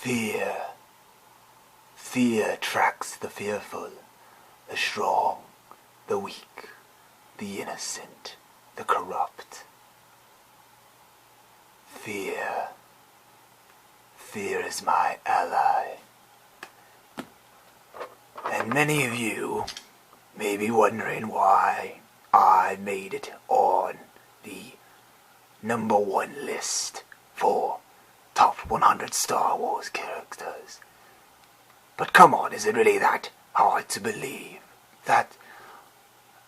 Fear. Fear attracts the fearful, the strong, the weak, the innocent, the corrupt. Fear. Fear is my ally. And many of you may be wondering why I made it on the #1 list for top 100 Star Wars characters. But come on, is it really that hard to believe that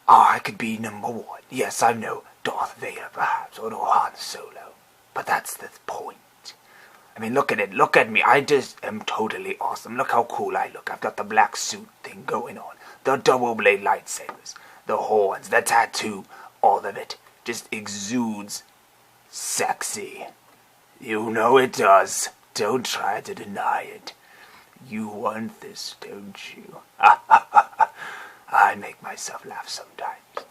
I could be #1? Yes, I know Darth Vader perhaps, or Han Solo, but that's the point. I mean, look at it, look at me, I just am totally awesome. Look how cool I look. I've got the black suit thing going on, the double blade lightsabers, the horns, the tattoo, all of it just exudes sexy. You know it does. Don't try to deny it. You want this, don't you? I make myself laugh sometimes.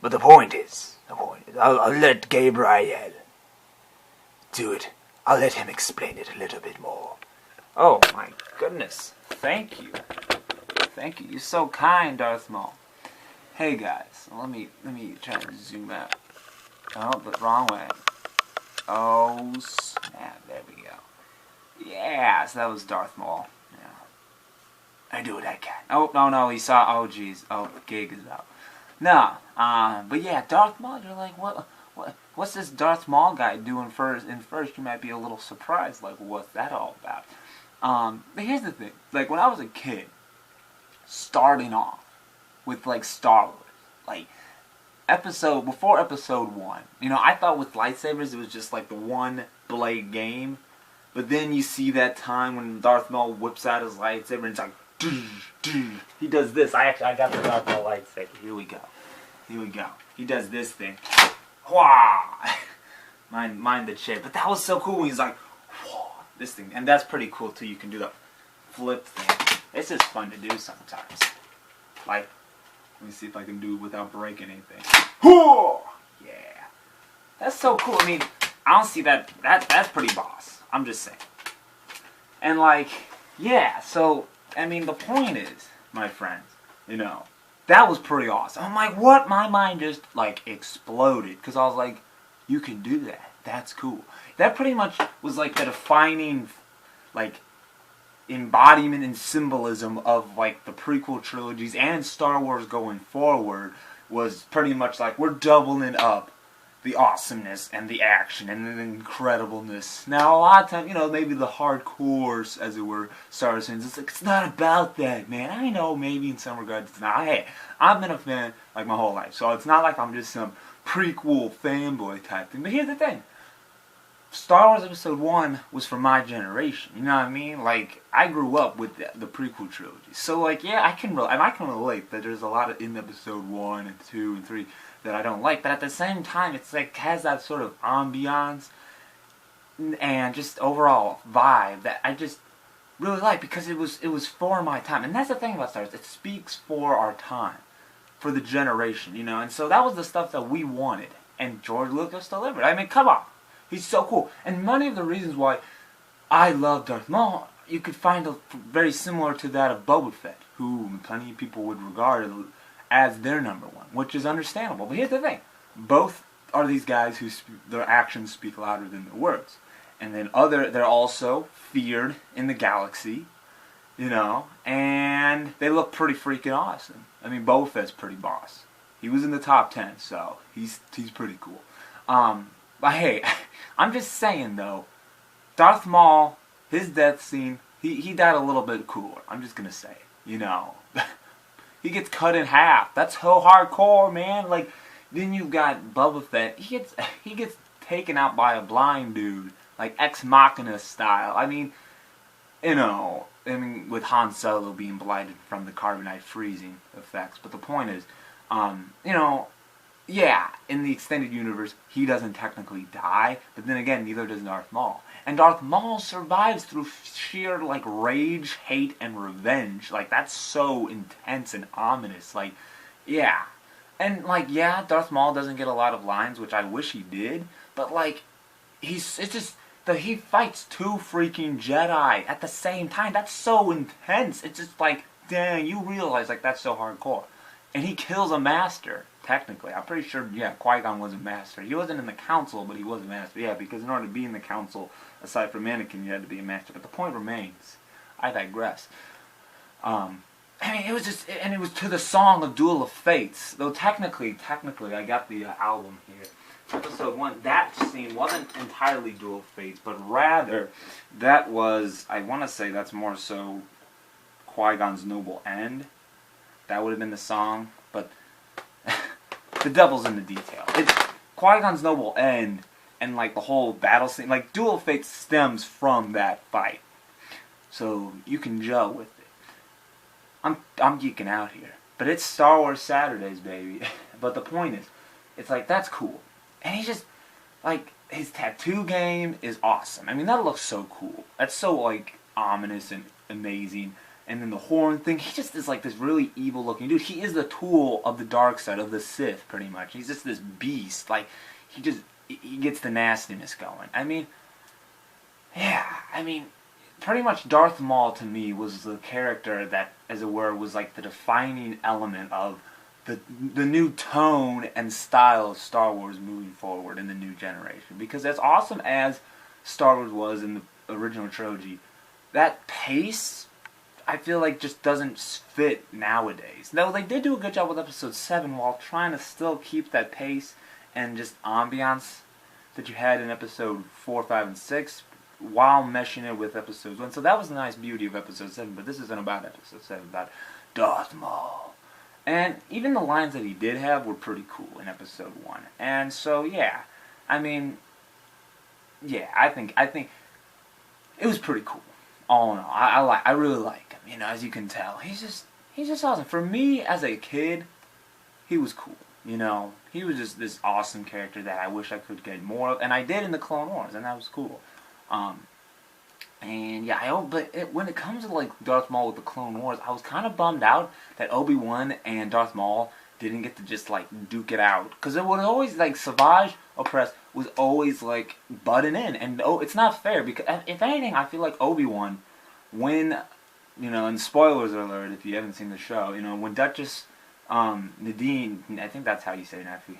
But the point is, I'll let Gabriel do it. I'll let him explain it a little bit more. Oh my goodness. Thank you. Thank you. You're so kind, Darth Maul. Hey guys, let me try to zoom out. Oh, the wrong way. Oh snap, there we go. Yeah, so that was Darth Maul. Yeah. I do what I can. Oh, no, he saw, oh jeez. Oh, the gig is out. No, but yeah, Darth Maul, you're like, what's this Darth Maul guy doing first? And first you might be a little surprised, like, what's that all about? But here's the thing, like, when I was a kid, starting off with, like, Star Wars, like, before episode 1, you know, I thought with lightsabers it was just, like, the one blade game, but then you see that time when Darth Maul whips out his lightsaber and it's like, he does this. I got the Darth Maul lightsaber. Here we go. He does this thing. Wah! Mind the shape. But that was so cool when he's like, whoa, this thing. And that's pretty cool too. You can do the flip thing. It's just fun to do sometimes. Like, let me see if I can do it without breaking anything. Whoa! Yeah. That's so cool. I mean, I don't see that's pretty boss. I'm just saying. And like, yeah, so, I mean, the point is, my friends, you know, that was pretty awesome. I'm like, what? My mind just, like, exploded. Because I was like, you can do that. That's cool. That pretty much was, like, the defining, like, embodiment and symbolism of, like, the prequel trilogies and Star Wars going forward was pretty much like, we're doubling up the awesomeness and the action and the incredibleness. Now, a lot of times, you know, maybe the hardcore, as it were, Star Wars fans, it's like, it's not about that, man. I know maybe in some regards it's not. Hey, I've been a fan, like, my whole life, so it's not like I'm just some prequel fanboy type thing. But here's the thing. Star Wars Episode 1 was for my generation, you know what I mean? Like, I grew up with the prequel trilogy. So, like, yeah, I can relate that there's a lot in Episode 1 and 2 and 3 that I don't like, but at the same time, it's like, has that sort of ambiance and just overall vibe that I just really like, because it was for my time. And that's the thing about Star Wars, it speaks for our time, for the generation, you know? And so that was the stuff that we wanted, and George Lucas delivered. I mean, come on. He's so cool. And many of the reasons why I love Darth Maul, you could find very similar to that of Boba Fett, who plenty of people would regard as their #1, which is understandable. But here's the thing. Both are these guys who their actions speak louder than their words. And then they're also feared in the galaxy, you know, and they look pretty freaking awesome. I mean, Boba Fett's pretty boss. He was in the top 10, so he's pretty cool. But hey, I'm just saying though, Darth Maul, his death scene, he died a little bit cooler. I'm just gonna say, you know. He gets cut in half. That's so hardcore, man. Like, then you've got Boba Fett. He gets taken out by a blind dude, like Ex Machina style. I mean, you know, with Han Solo being blighted from the carbonite freezing effects. But the point is, you know, yeah, in the extended universe, he doesn't technically die, but then again, neither does Darth Maul. And Darth Maul survives through sheer, like, rage, hate, and revenge. Like, that's so intense and ominous. Like, yeah. And, like, yeah, Darth Maul doesn't get a lot of lines, which I wish he did, but, like, it's just, he fights 2 freaking Jedi at the same time. That's so intense. It's just like, dang, you realize like that's so hardcore. And he kills a master, technically. I'm pretty sure, yeah, Qui-Gon was a master. He wasn't in the council, but he was a master. Yeah, because in order to be in the council, aside from Anakin, you had to be a master. But the point remains. I digress. I mean, it was just, and it was to the song of Duel of Fates. Though technically, I got the album here. Episode 1, that scene wasn't entirely Duel of Fates, but rather, that was, I want to say that's more so Qui-Gon's Noble End. That would have been the song, but the devil's in the detail. It's Qui-Gon's Noble End, and like the whole battle scene, like Duel of Fates stems from that fight. So you can gel with it. I'm geeking out here. But it's Star Wars Saturdays, baby. But the point is, it's like, that's cool. And he just, like, his tattoo game is awesome. I mean, that looks so cool. That's so, like, ominous and amazing. And then the horn thing, he just is like this really evil looking dude. He is the tool of the dark side, of the Sith, pretty much. He's just this beast. Like, he gets the nastiness going. I mean, yeah, I mean, pretty much Darth Maul to me was the character that, as it were, was like the defining element of the new tone and style of Star Wars moving forward in the new generation. Because as awesome as Star Wars was in the original trilogy, that pace, I feel like, just doesn't fit nowadays. Though they did do a good job with Episode 7 while trying to still keep that pace and just ambiance that you had in Episode 4, 5, and 6 while meshing it with Episode 1. So that was the nice beauty of Episode 7, but this isn't about Episode 7, about Darth Maul. And even the lines that he did have were pretty cool in Episode 1. And so, yeah, I mean, yeah, I think it was pretty cool. All in all, I really like him. You know, as you can tell, he's just awesome. For me as a kid, he was cool. You know, he was just this awesome character that I wish I could get more of, and I did in the Clone Wars, and that was cool. And yeah, when it comes to like Darth Maul with the Clone Wars, I was kind of bummed out that Obi-Wan and Darth Maul didn't get to just like duke it out, because it was always like Savage Opress was always like butting in, and it's not fair, because if anything, I feel like Obi-Wan, when, you know, and spoilers alert if you haven't seen the show, you know, when Duchess Nadine, I think that's how you say it,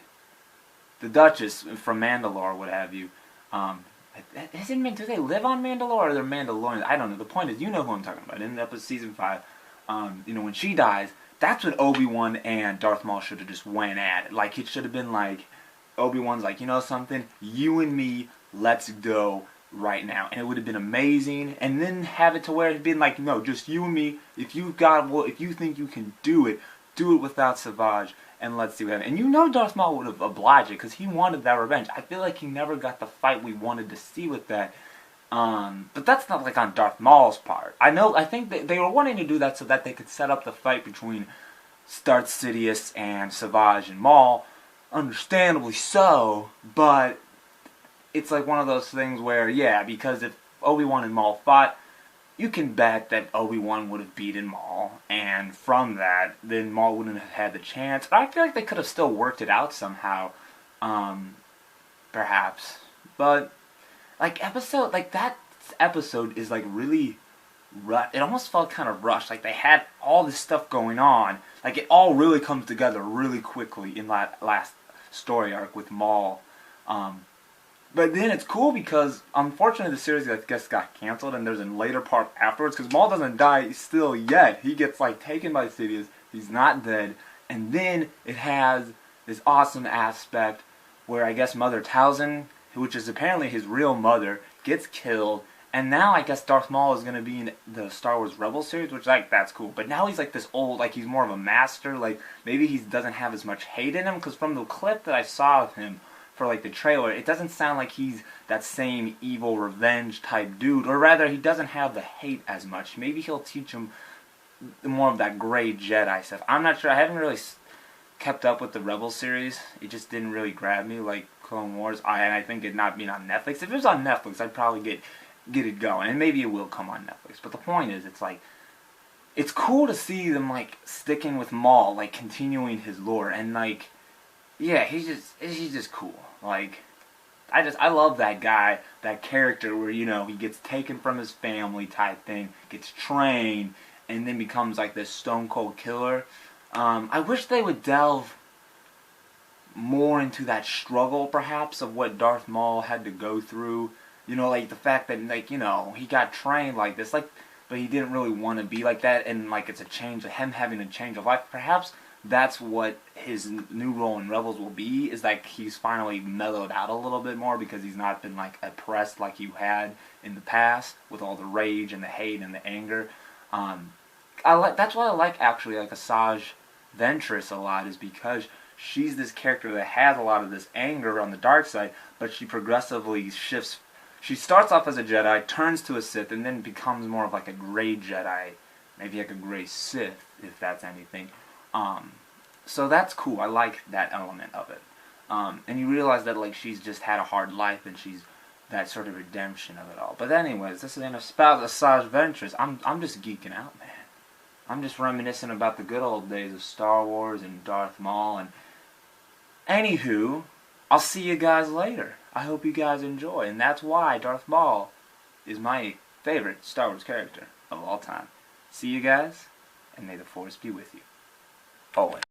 the Duchess from Mandalore, what have you, do they live on Mandalore or they're Mandalorians? I don't know. The point is, you know who I'm talking about. In episode season 5, you know, when she dies, that's when Obi-Wan and Darth Maul should have just went at it. Like, it should have been like, Obi-Wan's like, you know something? You and me, let's go right now. And it would have been amazing. And then have it to where it'd been like, no, just you and me. If you think you can do it without Savage. And let's see what happens. And you know Darth Maul would have obliged it, because he wanted that revenge. I feel like he never got the fight we wanted to see with that. But that's not like on Darth Maul's part. I think they were wanting to do that so that they could set up the fight between Darth Sidious and Savage and Maul. Understandably so, but it's like one of those things where, yeah, because if Obi-Wan and Maul fought, you can bet that Obi-Wan would have beaten Maul, and from that, then Maul wouldn't have had the chance. But I feel like they could have still worked it out somehow, perhaps. But that episode is like really it almost felt kind of rushed. Like they had all this stuff going on. Like it all really comes together really quickly in that last story arc with Maul. But then it's cool because, unfortunately, the series, I guess, got canceled, and there's a later part afterwards, because Maul doesn't die still yet. He gets, like, taken by Sidious. He's not dead. And then it has this awesome aspect where, I guess, Mother Talzin, which is apparently his real mother, gets killed. And now, I guess, Darth Maul is going to be in the Star Wars Rebels series, which, like, that's cool. But now he's, like, this old, like, he's more of a master. Like, maybe he doesn't have as much hate in him, because from the clip that I saw of him, for like the trailer, it doesn't sound like he's that same evil revenge type dude, or rather he doesn't have the hate as much. Maybe he'll teach him more of that gray Jedi stuff. I'm not sure. I haven't really kept up with the Rebel series. It just didn't really grab me like Clone Wars. And I think it not being on Netflix. If it was on Netflix, I'd probably get it going, and maybe it will come on Netflix. But the point is, it's like, it's cool to see them like sticking with Maul, like continuing his lore, and like, yeah, he's just cool. Like, I love that guy, that character where, you know, he gets taken from his family type thing, gets trained, and then becomes like this stone cold killer. I wish they would delve more into that struggle, perhaps, of what Darth Maul had to go through. You know, like the fact that, like, you know, he got trained like this, like, but he didn't really want to be like that, and like it's a change, him having a change of life. Perhaps that's what his new role in Rebels will be. Is like he's finally mellowed out a little bit more because he's not been like oppressed like you had in the past with all the rage and the hate and the anger. That's why I like actually like Asajj Ventress a lot, is because she's this character that has a lot of this anger on the dark side, but she progressively shifts. She starts off as a Jedi, turns to a Sith, and then becomes more of like a gray Jedi, maybe like a gray Sith, if that's anything. So that's cool. I like that element of it. And you realize that like she's just had a hard life, and she's that sort of redemption of it all. But anyways, this is an about Asajj Ventress. I'm just geeking out, man. I'm just reminiscing about the good old days of Star Wars and Darth Maul. And anywho, I'll see you guys later. I hope you guys enjoy. And that's why Darth Maul is my favorite Star Wars character of all time. See you guys, and may the Force be with you. Always.